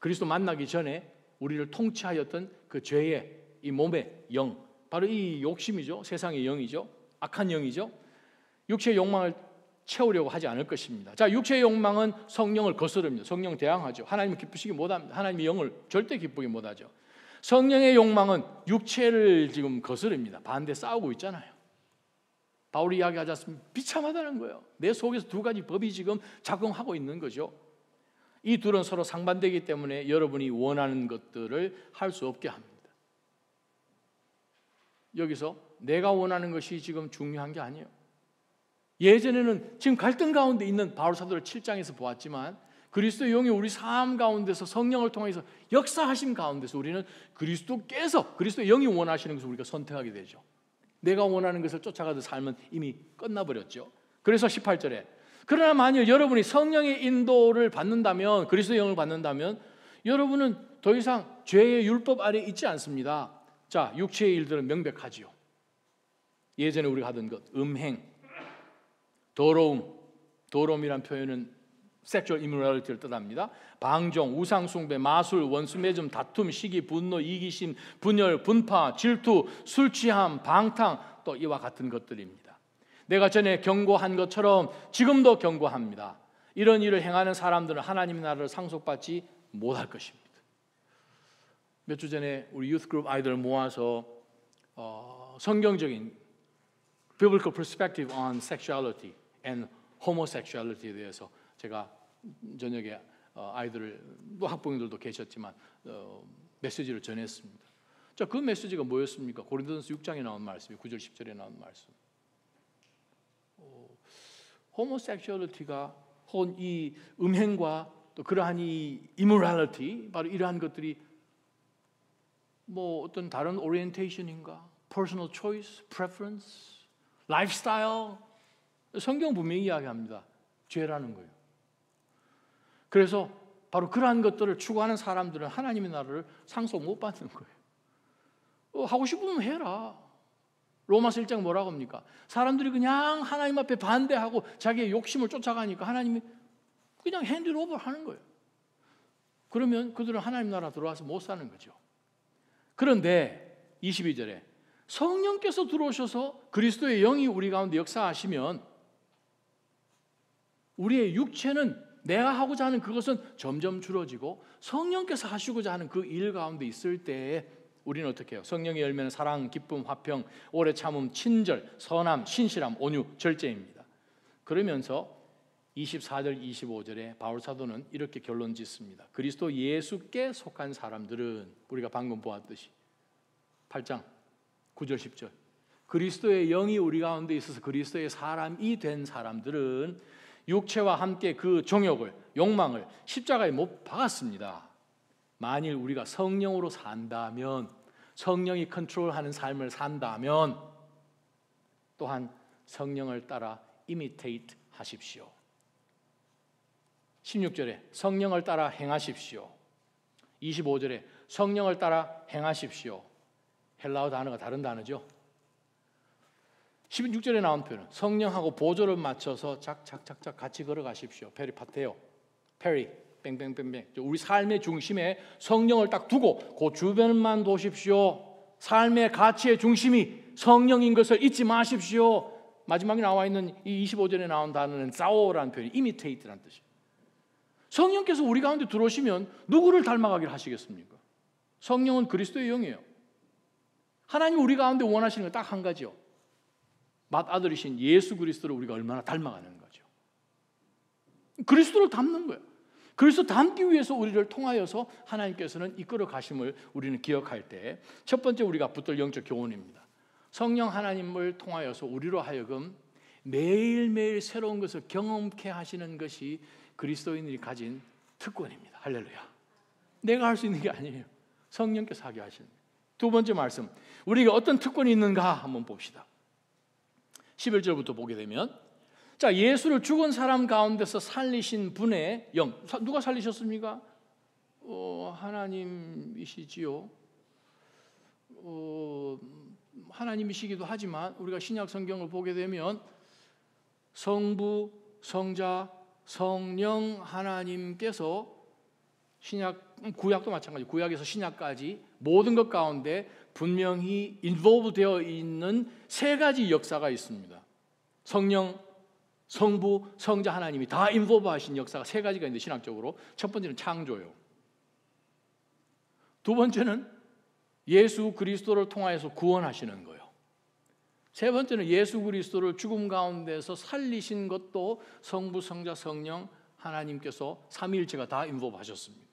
그리스도 만나기 전에 우리를 통치하였던 그 죄의 이 몸의 영, 바로 이 욕심이죠. 세상의 영이죠. 악한 영이죠. 육체의 욕망을 채우려고 하지 않을 것입니다. 자, 육체의 욕망은 성령을 거스릅니다. 성령 대항하죠. 하나님을 기쁘시기 못합니다. 하나님의 영을 절대 기쁘게 못하죠. 성령의 욕망은 육체를 지금 거스릅니다. 반대 싸우고 있잖아요. 바울이 이야기하지 않습니까? 비참하다는 거예요. 내 속에서 두 가지 법이 지금 작용하고 있는 거죠. 이 둘은 서로 상반되기 때문에 여러분이 원하는 것들을 할 수 없게 합니다. 여기서 내가 원하는 것이 지금 중요한 게 아니에요. 예전에는 지금 갈등 가운데 있는 바울 사도를 7장에서 보았지만 그리스도의 영이 우리 삶 가운데서 성령을 통해서 역사하심 가운데서 우리는 그리스도께서 그리스도의 영이 원하시는 것을 우리가 선택하게 되죠. 내가 원하는 것을 쫓아가던 삶은 이미 끝나버렸죠. 그래서 18절에 그러나 만일 여러분이 성령의 인도를 받는다면 그리스도의 영을 받는다면 여러분은 더 이상 죄의 율법 아래 있지 않습니다. 자, 육체의 일들은 명백하지요. 예전에 우리가 하던 것, 음행, 더러움, 더러움이란 표현은 섹슈얼 이모랄리티를 뜻합니다. 방종, 우상숭배, 마술, 원수매점, 다툼, 시기, 분노, 이기심, 분열, 분파, 질투, 술 취함, 방탕, 또 이와 같은 것들입니다. 내가 전에 경고한 것처럼 지금도 경고합니다. 이런 일을 행하는 사람들은 하나님의 나라를 상속받지 못할 것입니다. 몇 주 전에 우리 유스 그룹 아이들 모아서 성경적인 biblical perspective on sexuality and homosexuality에 대해서 제가 저녁에 아이들을 또 학부모들도 계셨지만 메시지를 전했습니다. 자, 그 메시지가 뭐였습니까? 고린도전서 6장에 나온 말씀이 9절 10절에 나온 말씀. 호모섹슈얼리티가 혹은 이 음행과 또 그러한 이 immorality, 바로 이러한 것들이 뭐 어떤 다른 오리엔테이션인가, personal choice, preference, lifestyle, 성경 분명히 이야기합니다. 죄라는 거예요. 그래서 바로 그러한 것들을 추구하는 사람들은 하나님의 나라를 상속 못 받는 거예요. 하고 싶으면 해라. 로마서 1장 뭐라고 합니까? 사람들이 그냥 하나님 앞에 반대하고 자기의 욕심을 쫓아가니까 하나님이 그냥 핸들 오버 하는 거예요. 그러면 그들은 하나님 나라 들어와서 못 사는 거죠. 그런데 22절에 성령께서 들어오셔서 그리스도의 영이 우리 가운데 역사하시면 우리의 육체는 내가 하고자 하는 그것은 점점 줄어지고 성령께서 하시고자 하는 그 일 가운데 있을 때에 우리는 어떻게 해요? 성령의 열매는 사랑, 기쁨, 화평, 오래 참음, 친절, 선함, 신실함, 온유, 절제입니다. 그러면서 24절, 25절에 바울 사도는 이렇게 결론 짓습니다. 그리스도 예수께 속한 사람들은 우리가 방금 보았듯이 8장 9절 10절 그리스도의 영이 우리 가운데 있어서 그리스도의 사람이 된 사람들은 육체와 함께 그 정욕을, 욕망을 십자가에 못 박았습니다. 만일 우리가 성령으로 산다면, 성령이 컨트롤하는 삶을 산다면 또한 성령을 따라 imitate 하십시오. 16절에 성령을 따라 행하십시오. 25절에 성령을 따라 행하십시오. 헬라어 단어가 다른 단어죠. 16절에 나온 표현은 성령하고 보조를 맞춰서 작작작작 같이 걸어가십시오. 페리파테오, 페리, 뺑뺑뺑뺑. 우리 삶의 중심에 성령을 딱 두고 그 주변만 보십시오. 삶의 가치의 중심이 성령인 것을 잊지 마십시오. 마지막에 나와 있는 이 25절에 나온 단어는 자오라는 표현이 imitate라는 뜻이에요. 성령께서 우리 가운데 들어오시면 누구를 닮아가기를 하시겠습니까? 성령은 그리스도의 영이에요. 하나님 우리 가운데 원하시는 건 딱 한 가지요. 맏아들이신 예수 그리스도를 우리가 얼마나 닮아가는 거죠. 그리스도를 닮는 거예요. 그리스도 닮기 위해서 우리를 통하여서 하나님께서는 이끌어 가심을 우리는 기억할 때 첫 번째 우리가 붙들 영적 교훈입니다. 성령 하나님을 통하여서 우리로 하여금 매일매일 새로운 것을 경험케 하시는 것이 그리스도인들이 가진 특권입니다. 할렐루야. 내가 할 수 있는 게 아니에요. 성령께서 하게 하시는 거예요. 두 번째 말씀, 우리가 어떤 특권이 있는가 한번 봅시다. 11절부터 보게 되면 자, 예수를 죽은 사람 가운데서 살리신 분의 영, 누가 살리셨습니까? 하나님이시지요. 하나님이시기도 하지만 우리가 신약 성경을 보게 되면 성부, 성자, 성령 하나님께서 신약, 구약도 마찬가지, 구약에서 신약까지 모든 것 가운데 분명히 인볼브 되어 있는 세 가지 역사가 있습니다. 성령, 성부, 성자 하나님이 다 인볼브 하신 역사가 세 가지가 있는데 신학적으로 첫 번째는 창조요. 두 번째는 예수 그리스도를 통하여서 구원하시는 거예요. 세 번째는 예수 그리스도를 죽음 가운데서 살리신 것도 성부, 성자, 성령 하나님께서 삼위일체가 다 인볼브 하셨습니다.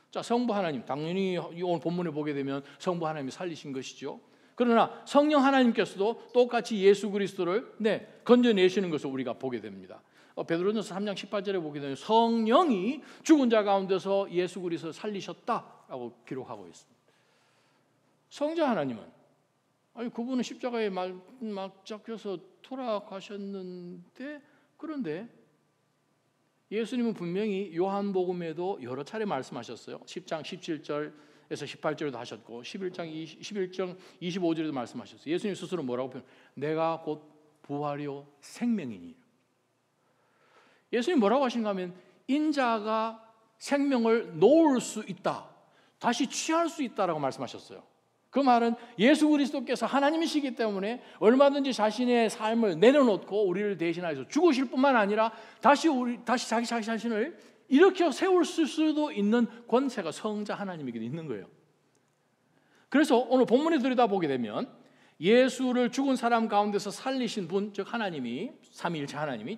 자, 성부 하나님, 당연히 오늘 본문에 보게 되면 성부 하나님이 살리신 것이죠. 그러나 성령 하나님께서도 똑같이 예수 그리스도를 건져내시는 것을 우리가 보게 됩니다. 베드로전서 3장 18절에 보게 되면 성령이 죽은 자 가운데서 예수 그리스도를 살리셨다라고 기록하고 있습니다. 성자 하나님은 그분은 십자가에 막 잡혀서 돌아가셨는데, 그런데 예수님은 분명히 요한복음에도 여러 차례 말씀하셨어요. 10장 17절에서 18절에도 하셨고 11장 25절에도 말씀하셨어요. 예수님 스스로 뭐라고 표현해요? 내가 곧 부활이요 생명이니. 예수님 뭐라고 하신가 하면 인자가 생명을 놓을 수 있다, 다시 취할 수 있다라고 말씀하셨어요. 그 말은 예수 그리스도께서 하나님이시기 때문에 얼마든지 자신의 삶을 내려놓고 우리를 대신하여서 죽으실 뿐만 아니라 다시 자기 자신을 일으켜 세울 수도 있는 권세가 성자 하나님에게 있는 거예요. 그래서 오늘 본문에 들여다보게 되면 예수를 죽은 사람 가운데서 살리신 분, 즉 하나님이, 삼위일체 하나님이,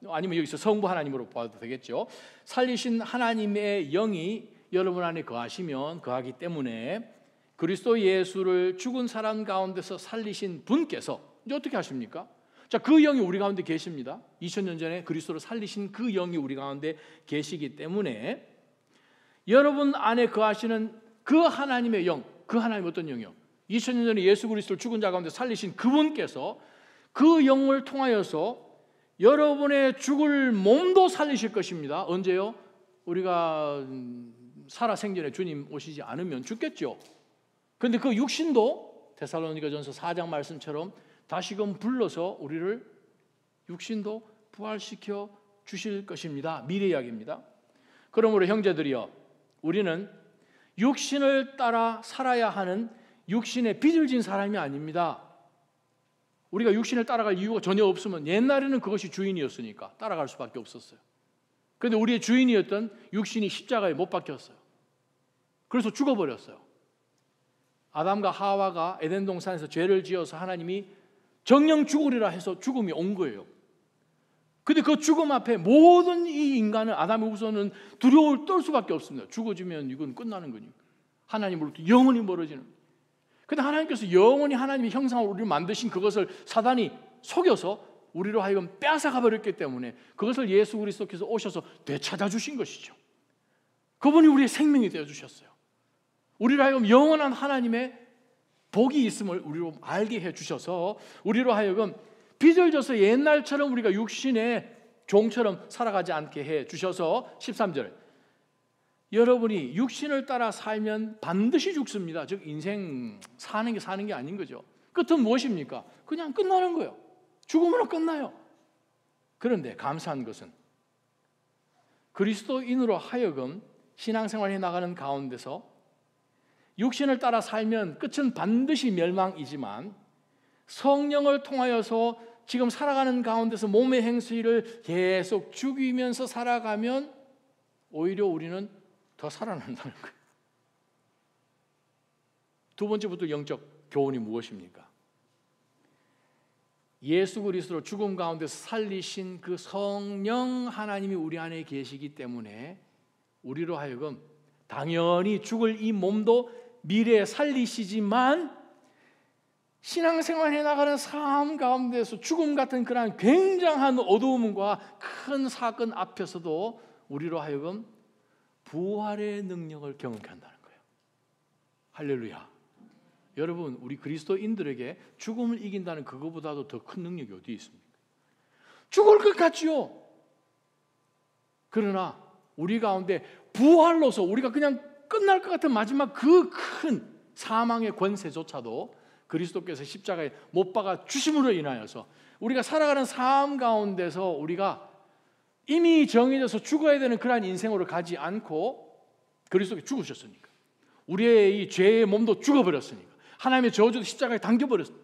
아니면 여기서 성부 하나님으로 봐도 되겠죠. 살리신 하나님의 영이 여러분 안에 거하기 때문에 그리스도 예수를 죽은 사람 가운데서 살리신 분께서 이제 어떻게 하십니까? 그 영이 우리 가운데 계십니다. 2000년 전에 그리스도를 살리신 그 영이 우리 가운데 계시기 때문에 여러분 안에 거하시는 그 하나님의 영, 그 하나님 어떤 영이요? 2000년 전에 예수 그리스도를 죽은 자 가운데 살리신 그분께서 그 영을 통하여서 여러분의 죽을 몸도 살리실 것입니다. 언제요? 우리가 살아생전에 주님 오시지 않으면 죽겠죠. 그런데 그 육신도 데살로니가전서 4장 말씀처럼 다시금 불러서 우리를 육신도 부활시켜 주실 것입니다. 미래 이야기입니다. 그러므로 형제들이여, 우리는 육신을 따라 살아야 하는 육신에 빚을 진 사람이 아닙니다. 우리가 육신을 따라갈 이유가 전혀 없으면, 옛날에는 그것이 주인이었으니까 따라갈 수밖에 없었어요. 그런데 우리의 주인이었던 육신이 십자가에 못 박혔어요. 그래서 죽어버렸어요. 아담과 하와가 에덴 동산에서 죄를 지어서 하나님이 정령 죽으리라 해서 죽음이 온 거예요. 근데 그 죽음 앞에 모든 이 인간은, 아담의 후손은 두려움을 떨 수밖에 없습니다. 죽어지면 이건 끝나는 거니까. 하나님으로부터 영원히 멀어지는. 근데 하나님께서 영원히 하나님의 형상으로 우리를 만드신 그것을 사단이 속여서 우리로 하여금 빼앗아가 버렸기 때문에 그것을 예수 그리스도께서 오셔서 되찾아 주신 것이죠. 그분이 우리의 생명이 되어 주셨어요. 우리로 하여금 영원한 하나님의 복이 있음을 우리로 알게 해 주셔서 우리로 하여금 빚을 져서 옛날처럼 우리가 육신의 종처럼 살아가지 않게 해 주셔서 13절, 여러분이 육신을 따라 살면 반드시 죽습니다. 즉 인생 사는 게 아닌 거죠. 끝은 무엇입니까? 그냥 끝나는 거예요. 죽음으로 끝나요. 그런데 감사한 것은 그리스도인으로 하여금 신앙생활해 나가는 가운데서 육신을 따라 살면 끝은 반드시 멸망이지만 성령을 통하여서 지금 살아가는 가운데서 몸의 행실을 계속 죽이면서 살아가면 오히려 우리는 더 살아난다는 거예요. 두 번째부터 영적 교훈이 무엇입니까? 예수 그리스도로 죽음 가운데서 살리신 그 성령 하나님이 우리 안에 계시기 때문에 우리로 하여금 당연히 죽을 이 몸도 미래에 살리시지만 신앙생활 해나가는 삶 가운데서 죽음 같은 그런 굉장한 어두움과 큰 사건 앞에서도 우리로 하여금 부활의 능력을 경험케 한다는 거예요. 할렐루야. 여러분, 우리 그리스도인들에게 죽음을 이긴다는 그거보다도 더 큰 능력이 어디 있습니까? 죽을 것 같지요. 그러나 우리 가운데 부활로서 우리가 그냥 끝날 것 같은 마지막 그 큰 사망의 권세조차도 그리스도께서 십자가에 못 박아 주심으로 인하여서 우리가 살아가는 삶 가운데서 우리가 이미 정해져서 죽어야 되는 그러한 인생으로 가지 않고 그리스도께 죽으셨으니까, 우리의 이 죄의 몸도 죽어버렸으니까, 하나님의 저주도 십자가에 당겨버렸으니까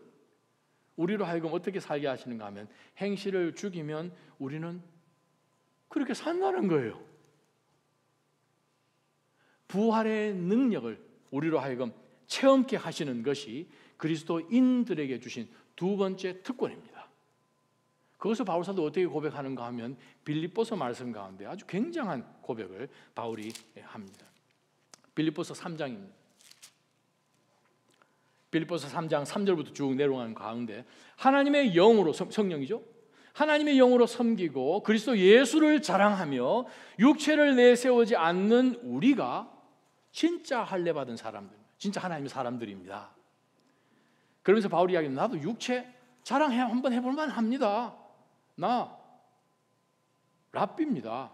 우리로 하여금 어떻게 살게 하시는가 하면 행실을 죽이면 우리는 그렇게 산다는 거예요. 부활의 능력을 우리로 하여금 체험케 하시는 것이 그리스도인들에게 주신 두 번째 특권입니다. 그것을 바울 사도 어떻게 고백하는가 하면 빌립보서 말씀 가운데 아주 굉장한 고백을 바울이 합니다. 빌립보서 3장입니다. 빌립보서 3장 3절부터 쭉 내려가는 가운데 하나님의 영으로, 성령이죠, 하나님의 영으로 섬기고 그리스도 예수를 자랑하며 육체를 내세우지 않는 우리가 진짜 할례 받은 사람들, 진짜 하나님의 사람들입니다. 그러면서 바울이 이야기합니다. 나도 육체 자랑 한번 해볼 만합니다. 나 랍비입니다.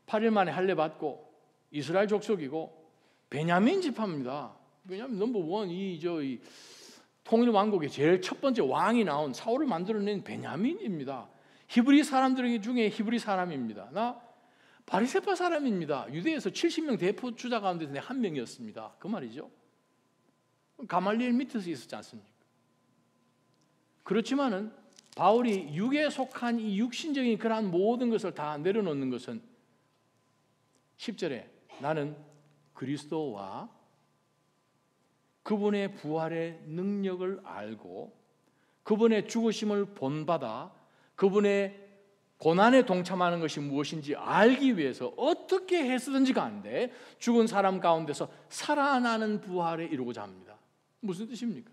8일 만에 할례 받고 이스라엘 족속이고 베냐민 지파입니다. 왜냐하면 넘버원 이 통일 왕국의 제일 첫 번째 왕이 나온 사울을 만들어낸 베냐민입니다. 히브리 사람들 중에 히브리 사람입니다. 나 바리새파 사람입니다. 유대에서 70명 대표 주자 가운데 한 명이었습니다. 그 말이죠. 가말리엘 밑에서 있었지 않습니까? 그렇지만은 바울이 육에 속한 이 육신적인 그러한 모든 것을 다 내려놓는 것은 10절에 나는 그리스도와 그분의 부활의 능력을 알고 그분의 죽으심을 본받아 그분의 고난에 동참하는 것이 무엇인지 알기 위해서 어떻게 해서든지 간데 죽은 사람 가운데서 살아나는 부활에 이루고자 합니다. 무슨 뜻입니까?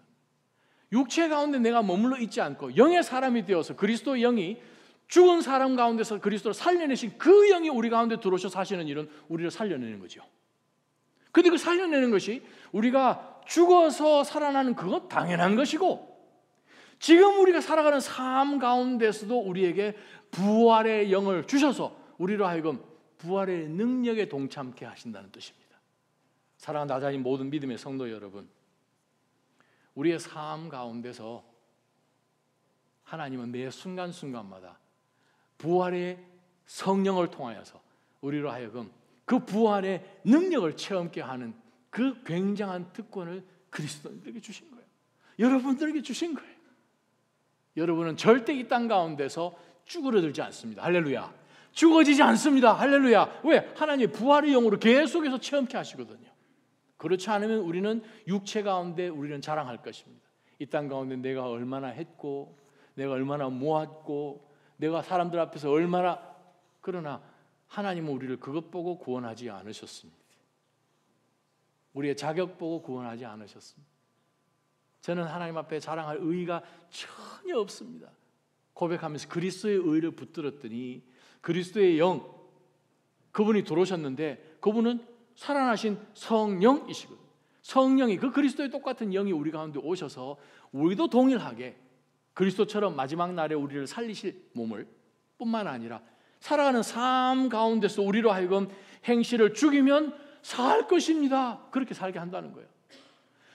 육체 가운데 내가 머물러 있지 않고 영의 사람이 되어서 그리스도 영이 죽은 사람 가운데서 그리스도를 살려내신 그 영이 우리 가운데 들어오셔 사시는 일은 우리를 살려내는 거죠. 근데 그 살려내는 것이 우리가 죽어서 살아나는 그건 당연한 것이고 지금 우리가 살아가는 삶 가운데서도 우리에게 부활의 영을 주셔서 우리로 하여금 부활의 능력에 동참케 하신다는 뜻입니다. 사랑하는 나자인 모든 믿음의 성도 여러분, 우리의 삶 가운데서 하나님은 매 순간순간마다 부활의 성령을 통하여서 우리로 하여금 그 부활의 능력을 체험케 하는 그 굉장한 특권을 그리스도인들에게 주신 거예요. 여러분들에게 주신 거예요. 여러분은 절대 이 땅 가운데서 쭈그러들지 않습니다. 할렐루야. 죽어지지 않습니다. 할렐루야. 왜? 하나님의 부활의 영으로 계속해서 체험케 하시거든요. 그렇지 않으면 우리는 육체 가운데 우리는 자랑할 것입니다. 이 땅 가운데 내가 얼마나 했고 내가 얼마나 모았고 내가 사람들 앞에서 얼마나, 그러나 하나님은 우리를 그것 보고 구원하지 않으셨습니다. 우리의 자격 보고 구원하지 않으셨습니다. 저는 하나님 앞에 자랑할 의의가 전혀 없습니다. 고백하면서 그리스도의 의를 붙들었더니 그리스도의 영, 그분이 들어오셨는데 그분은 살아나신 성령이시거든요. 성령이, 그 그리스도의 똑같은 영이 우리 가운데 오셔서 우리도 동일하게 그리스도처럼 마지막 날에 우리를 살리실 몸을 뿐만 아니라 살아가는 삶 가운데서 우리로 하여금 행실을 죽이면 살 것입니다. 그렇게 살게 한다는 거예요.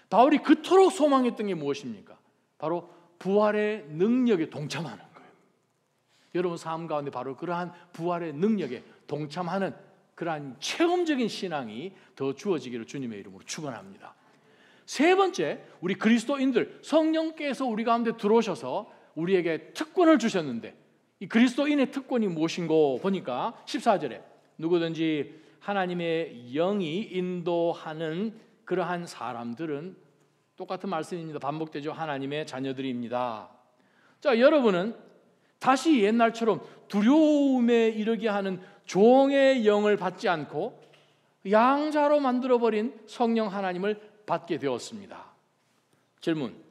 바울이 그토록 소망했던 게 무엇입니까? 바로 부활의 능력에 동참하는 거예요. 여러분 삶 가운데 바로 그러한 부활의 능력에 동참하는 그러한 체험적인 신앙이 더 주어지기를 주님의 이름으로 축원합니다. 세 번째, 우리 그리스도인들, 성령께서 우리 가운데 들어오셔서 우리에게 특권을 주셨는데 이 그리스도인의 특권이 무엇인고 보니까 14절에 누구든지 하나님의 영이 인도하는 그러한 사람들은, 똑같은 말씀입니다. 반복되죠. 하나님의 자녀들입니다. 자, 여러분은 다시 옛날처럼 두려움에 이르게 하는 종의 영을 받지 않고 양자로 만들어버린 성령 하나님을 받게 되었습니다. 질문: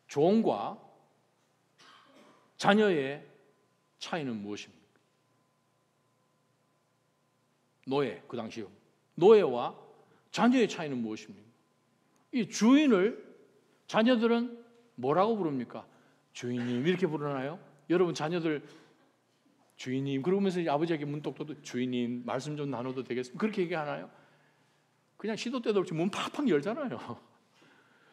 종과 자녀의 차이는 무엇입니까? 노예, 그 당시요. 노예와 자녀의 차이는 무엇입니까? 이 주인을 자녀들은 뭐라고 부릅니까? 주인님 이렇게 부르나요? 여러분 자녀들 주인님 그러면서 아버지에게 문득 떠도 주인님 말씀 좀 나눠도 되겠습니까? 그렇게 얘기하나요? 그냥 시도 때도 없이 문 팍팍 열잖아요.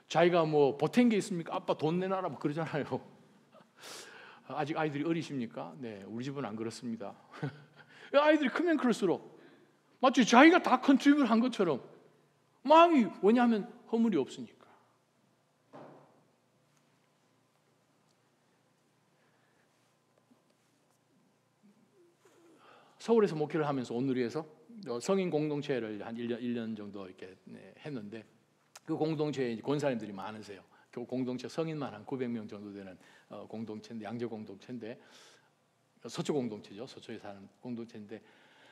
자기가 뭐 보탠 게 있습니까? 아빠 돈 내놔라 뭐 그러잖아요. 아직 아이들이 어리십니까? 네, 우리 집은 안 그렇습니다. 아이들이 크면 클수록 마치 자기가 다 컨트리뷰를 한 것처럼 마음이, 왜냐하면 허물이 없으니까. 서울에서 목회를 하면서 온누리에서 성인 공동체를 한 1년 정도 이렇게 했는데 그 공동체에 권사님들이 많으세요. 그 공동체 성인만 한 900명 정도 되는 공동체인데, 양재 공동체인데, 서초 공동체죠. 서초에 사는 공동체인데,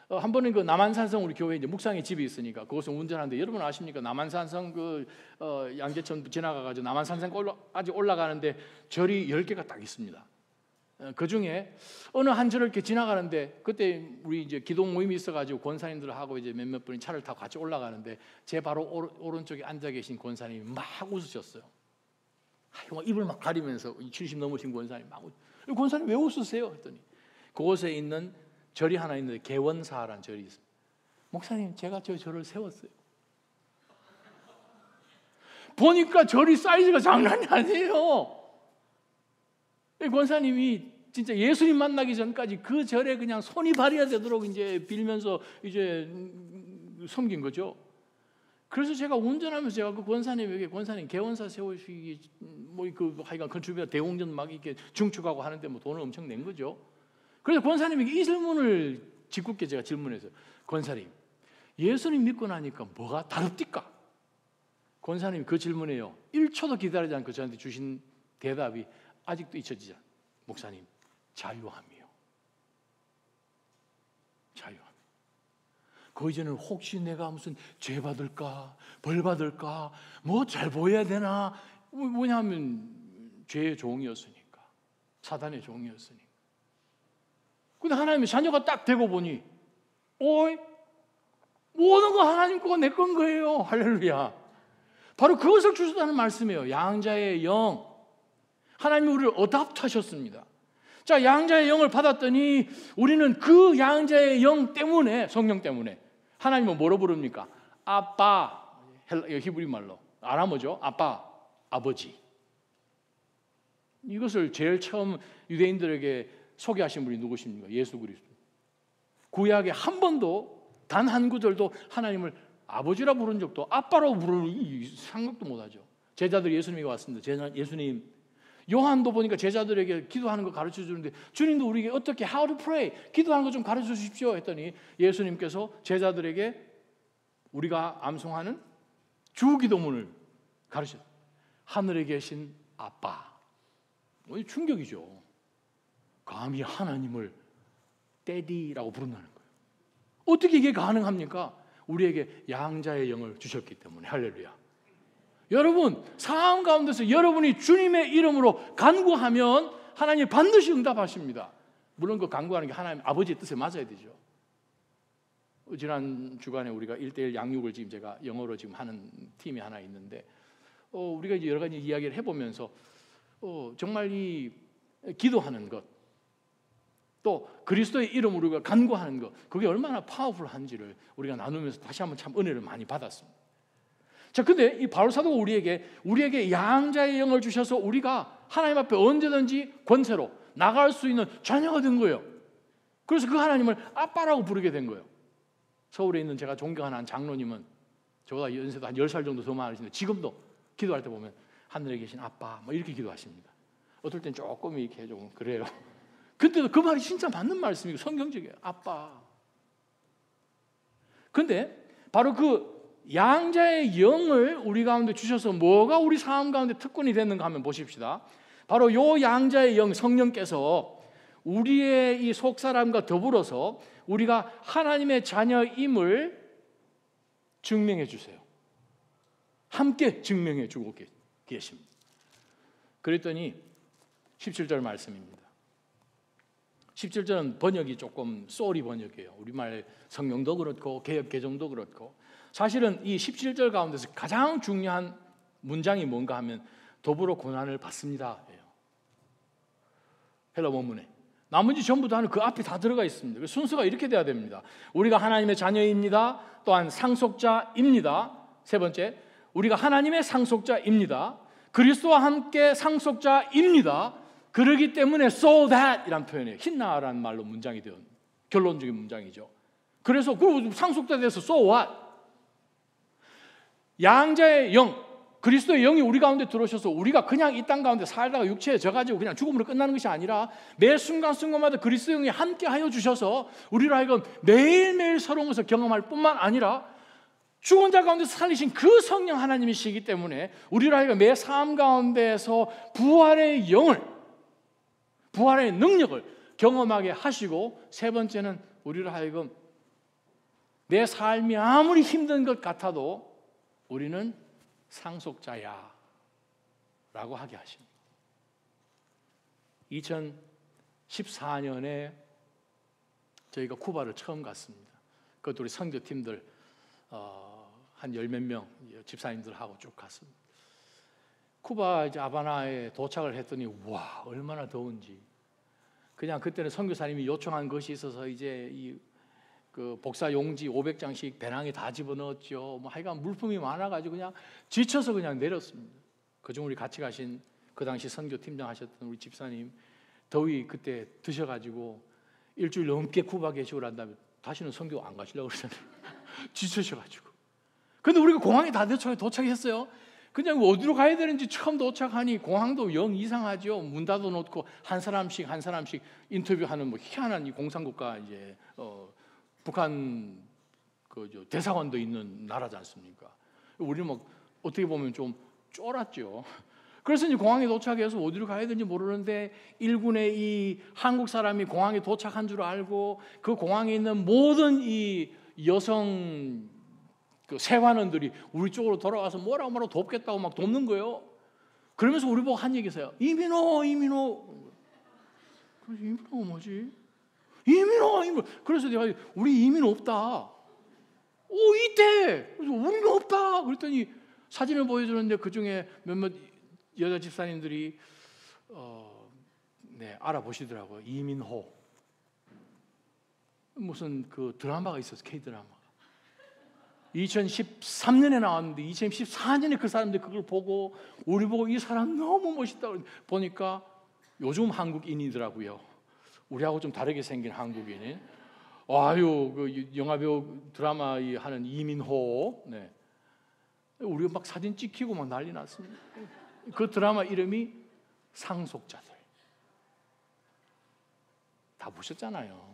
한 번은 그 남한산성 우리 교회 이제 묵상의 집이 있으니까 그것을 운전하는데, 여러분 아십니까? 남한산성 그 양재천 지나가가지고 남한산성까지 올라가는데 절이 10개가 딱 있습니다. 그 중에 어느 한 절을 이렇게 지나가는데, 그때 우리 이제 기도 모임이 있어가지고 권사님들하고 이제 몇몇 분이 차를 타고 같이 올라가는데 제 바로 오른쪽에 앉아 계신 권사님이 막 웃으셨어요. 막 입을 막 가리면서, 70 넘으신 권사님 막 권사님 왜 웃으세요? 했더니 그곳에 있는 절이 하나 있는데 개원사라는 절이 있어요. 목사님 제가 저 절을 세웠어요. 보니까 절이 사이즈가 장난이 아니에요. 권사님이 진짜 예수님 만나기 전까지 그 절에 그냥 손이 발이야 되도록 이제 빌면서 이제 섬긴 거죠. 그래서 제가 운전하면서 제가 그 권사님에게 권사님 개원사 세우시기 하여간 건축비가 대공전 막 이렇게 중축하고 하는데 뭐 돈을 엄청 낸 거죠. 그래서 권사님에게 이 질문을 짓궂게 제가 질문했어요. 권사님, 예수님 믿고 나니까 뭐가 다릅니까? 권사님이 그 질문에요 1초도 기다리지 않고 저한테 주신 대답이 아직도 잊혀지지 않아요. 목사님, 자유함이요. 자유함. 그 이제는 혹시 내가 무슨 죄 받을까, 벌 받을까, 뭐 잘 보여야 되나, 뭐냐면 죄의 종이었으니까, 사단의 종이었으니까. 근데 하나님의 자녀가 딱 되고 보니, 오이, 모든 거 하나님 거가 내 건 거예요. 할렐루야. 바로 그것을 주셨다는 말씀이에요. 양자의 영. 하나님이 우리를 어답트하셨습니다. 자, 양자의 영을 받았더니 우리는 그 양자의 영 때문에, 성령 때문에 하나님은 뭐로 부릅니까? 아빠, 히브리 말로 아람어죠. 아빠, 아버지. 이것을 제일 처음 유대인들에게 소개하신 분이 누구십니까? 예수 그리스도. 구약에 한 번도 단 한 구절도 하나님을 아버지라 부른 적도, 아빠라고 부르는 생각도 못하죠. 제자들이 예수님에게 왔습니다. 예수님, 요한도 보니까 제자들에게 기도하는 거 가르쳐 주는데 주님도 우리에게 어떻게 how to pray 기도하는 거 좀 가르쳐 주십시오 했더니 예수님께서 제자들에게 우리가 암송하는 주기도문을 가르쳤어요. 하늘에 계신 아빠. 충격이죠. 감히 하나님을 데디라고 부른다는 거예요. 어떻게 이게 가능합니까? 우리에게 양자의 영을 주셨기 때문에. 할렐루야. 여러분, 상황 가운데서 여러분이 주님의 이름으로 간구하면 하나님 반드시 응답하십니다. 물론 그 간구하는 게 하나님 아버지의 뜻에 맞아야 되죠. 지난 주간에 우리가 1:1 양육을 지금 제가 영어로 지금 하는 팀이 하나 있는데 우리가 이제 여러 가지 이야기를 해보면서 정말 이 기도하는 것, 또 그리스도의 이름으로 우리가 간구하는 것, 그게 얼마나 파워풀한지를 우리가 나누면서 다시 한번 참 은혜를 많이 받았습니다. 자, 근데 이 바울 사도가 우리에게 양자의 영을 주셔서 우리가 하나님 앞에 언제든지 권세로 나갈 수 있는 자녀가 된 거예요. 그래서 그 하나님을 아빠라고 부르게 된 거예요. 서울에 있는 제가 존경하는 한 장로님은 저보다 연세도 한 10살 정도 더 많으신데 지금도 기도할 때 보면 하늘에 계신 아빠 뭐 이렇게 기도하십니다. 어떨 땐 조금 이렇게 좀 그래요. 그때도 그 말이 진짜 맞는 말씀이고 성경적이에요. 아빠. 근데 바로 그 양자의 영을 우리 가운데 주셔서 뭐가 우리 삶 가운데 특권이 됐는가 하면 보십시다. 바로 요 양자의 영 성령께서 우리의 이 속사람과 더불어서 우리가 하나님의 자녀임을 증명해 주세요. 함께 증명해 주고 계십니다. 그랬더니 17절 말씀입니다. 17절은 번역이 조금 쏘리 번역이에요. 우리말 성경도 그렇고 개역 개정도 그렇고 사실은 이 17절 가운데서 가장 중요한 문장이 뭔가 하면 더불어 고난을 받습니다. 헬라 원문에 나머지 전부 다는 그 앞에 다 들어가 있습니다. 순서가 이렇게 돼야 됩니다. 우리가 하나님의 자녀입니다. 또한 상속자입니다. 세 번째, 우리가 하나님의 상속자입니다. 그리스도와 함께 상속자입니다. 그러기 때문에 so that 이란 표현이에요. 힌나라는 말로 문장이 되어 결론적인 문장이죠. 그래서 그 상속자에 대해서 so what? 양자의 영, 그리스도의 영이 우리 가운데 들어오셔서 우리가 그냥 이 땅 가운데 살다가 육체에 져가지고 그냥 죽음으로 끝나는 것이 아니라 매 순간순간마다 그리스도의 영이 함께하여 주셔서 우리로 하여금 매일매일 새로운 것을 경험할 뿐만 아니라 죽은 자 가운데서 살리신 그 성령 하나님이시기 때문에 우리로 하여금 매 삶 가운데에서 부활의 영을, 부활의 능력을 경험하게 하시고 세 번째는 우리로 하여금 내 삶이 아무리 힘든 것 같아도 우리는 상속자야 라고 하게 하십니다. 2014년에 저희가 쿠바를 처음 갔습니다. 그것도 우리 선교팀들 한 10몇 명 집사님들하고 쭉 갔습니다. 쿠바 이제 아바나에 도착을 했더니 와 얼마나 더운지 그냥 그때는 선교사님이 요청한 것이 있어서 이제 그 복사 용지 500장씩 배낭에 다 집어넣었죠. 뭐 하여간 물품이 많아가지고 그냥 지쳐서 그냥 내렸습니다. 그중 우리 같이 가신 그 당시 선교팀장 하셨던 우리 집사님 더위 그때 드셔가지고 일주일 넘게 쿠바 계시고 난 다음에 다시는 선교 안 가시려고 그러잖아요. 지치셔가지고. 근데 우리가 공항에 다 도착했어요. 그냥 어디로 가야 되는지 처음 도착하니 공항도 영 이상하죠. 문 닫아놓고 한 사람씩 인터뷰하는 뭐 희한한 이 공산국가 이제 북한 대사관도 있는 나라지 않습니까? 우리는 막 어떻게 보면 좀 쫄았죠. 그래서 이제 공항에 도착해서 어디로 가야 되는지 모르는데 일군의 이 한국 사람이 공항에 도착한 줄 알고 그 공항에 있는 모든 이 여성 세관원들이 우리 쪽으로 돌아와서 뭐라고 돕겠다고 막 돕는 거예요. 그러면서 우리 보고 한 얘기 있어요. 이민호. 그래서 이민호가 뭐지? 이민호. 그래서 내가 우리 이민 없다. 오, 이때. 그래서 우리는 없다. 그랬더니 사진을 보여주는데 그 중에 몇몇 여자 집사님들이 알아보시더라고요. 이민호. 무슨 그 드라마가 있었어. K-드라마. 2013년에 나왔는데 2014년에 그 사람들이 그걸 보고 우리 보고 이 사람 너무 멋있다 보니까 요즘 한국인이더라고요. 우리하고 좀 다르게 생긴 한국인인. 아유, 그 영화배우 드라마 하는 이민호. 네. 우리가 막 사진 찍히고 막 난리 났습니다. 그 드라마 이름이 상속자들. 다 보셨잖아요.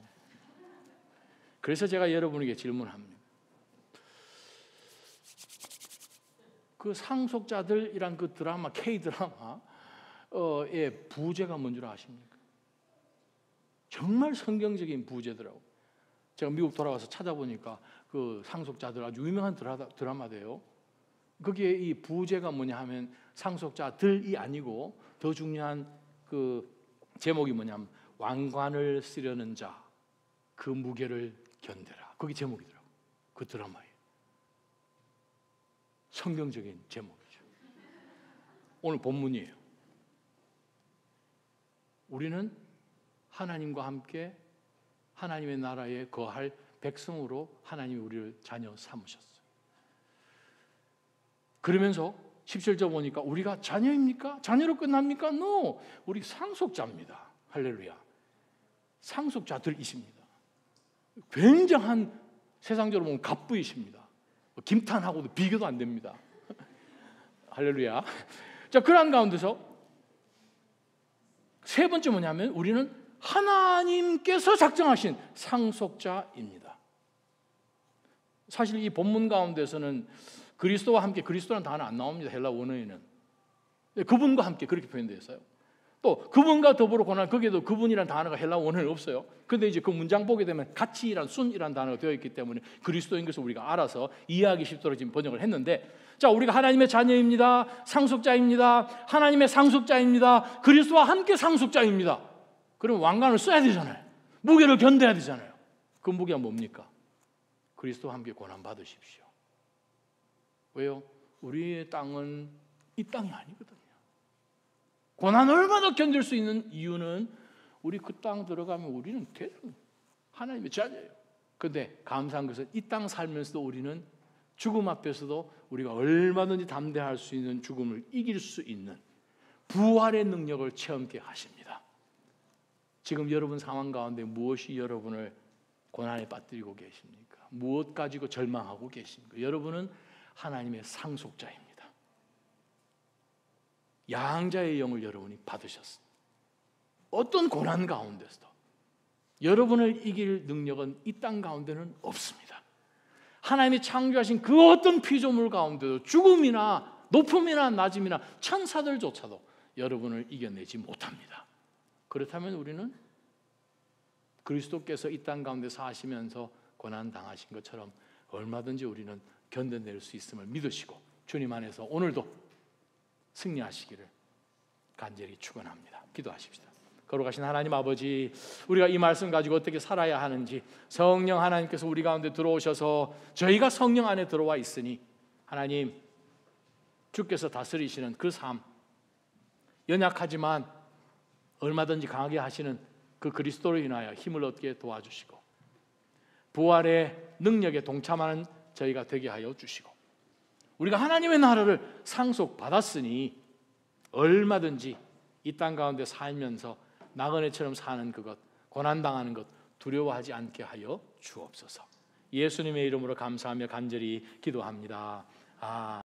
그래서 제가 여러분에게 질문합니다. 그 상속자들이란 그 드라마, K-드라마의 부제가 뭔 줄 아십니까? 정말 성경적인 부제더라고요. 제가 미국 돌아가서 찾아보니까 그 상속자들 아주 유명한 드라마대요. 거기에 이 부제가 뭐냐 하면 상속자들이 아니고 더 중요한 그 제목이 뭐냐면 왕관을 쓰려는 자, 그 무게를 견뎌라. 그게 제목이더라고요. 그 드라마에. 성경적인 제목이죠. 오늘 본문이에요. 우리는 하나님과 함께 하나님의 나라에 거할 백성으로 하나님이 우리를 자녀 삼으셨어요. 그러면서 17절 보니까 우리가 자녀입니까? 자녀로 끝납니까? No. 우리 상속자입니다. 할렐루야. 상속자들이십니다. 굉장한 세상적으로 보면 갑부이십니다. 김탄하고도 비교도 안 됩니다. 할렐루야. 자, 그런 가운데서 세 번째 뭐냐면 우리는 하나님께서 작정하신 상속자입니다. 사실 이 본문 가운데서는 그리스도와 함께, 그리스도라는 단어 안 나옵니다. 헬라 원어에는. 그분과 함께 그렇게 표현되어 있어요. 또 그분과 더불어 고난, 거기에도 그분이라는 단어가 헬라 원어에는 없어요. 근데 이제 그 문장 보게 되면 같이란 순이라는 단어가 되어 있기 때문에 그리스도인 것을 우리가 알아서 이해하기 쉽도록 지금 번역을 했는데, 자, 우리가 하나님의 자녀입니다. 상속자입니다. 하나님의 상속자입니다. 그리스도와 함께 상속자입니다. 그럼 왕관을 써야 되잖아요. 무게를 견뎌야 되잖아요. 그 무게가 뭡니까? 그리스도와 함께 고난 받으십시오. 왜요? 우리의 땅은 이 땅이 아니거든요. 고난 얼마나 견딜 수 있는 이유는 우리 그 땅 들어가면 우리는 대단히 하나님의 자녀예요. 그런데 감사한 것은 이 땅 살면서도 우리는 죽음 앞에서도 우리가 얼마든지 담대할 수 있는 죽음을 이길 수 있는 부활의 능력을 체험케 하십니다. 지금 여러분 상황 가운데 무엇이 여러분을 고난에 빠뜨리고 계십니까? 무엇 가지고 절망하고 계십니까? 여러분은 하나님의 상속자입니다. 양자의 영을 여러분이 받으셨습니다. 어떤 고난 가운데서도 여러분을 이길 능력은 이 땅 가운데는 없습니다. 하나님이 창조하신 그 어떤 피조물 가운데도 죽음이나 높음이나 낮음이나 천사들조차도 여러분을 이겨내지 못합니다. 그렇다면 우리는 그리스도께서 이 땅 가운데 사시면서 고난 당하신 것처럼 얼마든지 우리는 견뎌낼 수 있음을 믿으시고 주님 안에서 오늘도 승리하시기를 간절히 축원합니다. 기도하십시다. 거룩하신 하나님 아버지, 우리가 이 말씀 가지고 어떻게 살아야 하는지 성령 하나님께서 우리 가운데 들어오셔서 저희가 성령 안에 들어와 있으니 하나님 주께서 다스리시는 그 삶, 연약하지만 얼마든지 강하게 하시는 그 그리스도로 인하여 힘을 얻게 도와주시고 부활의 능력에 동참하는 저희가 되게 하여 주시고 우리가 하나님의 나라를 상속받았으니 얼마든지 이 땅 가운데 살면서 나그네처럼 사는 그것, 고난당하는 것 두려워하지 않게 하여 주옵소서. 예수님의 이름으로 감사하며 간절히 기도합니다.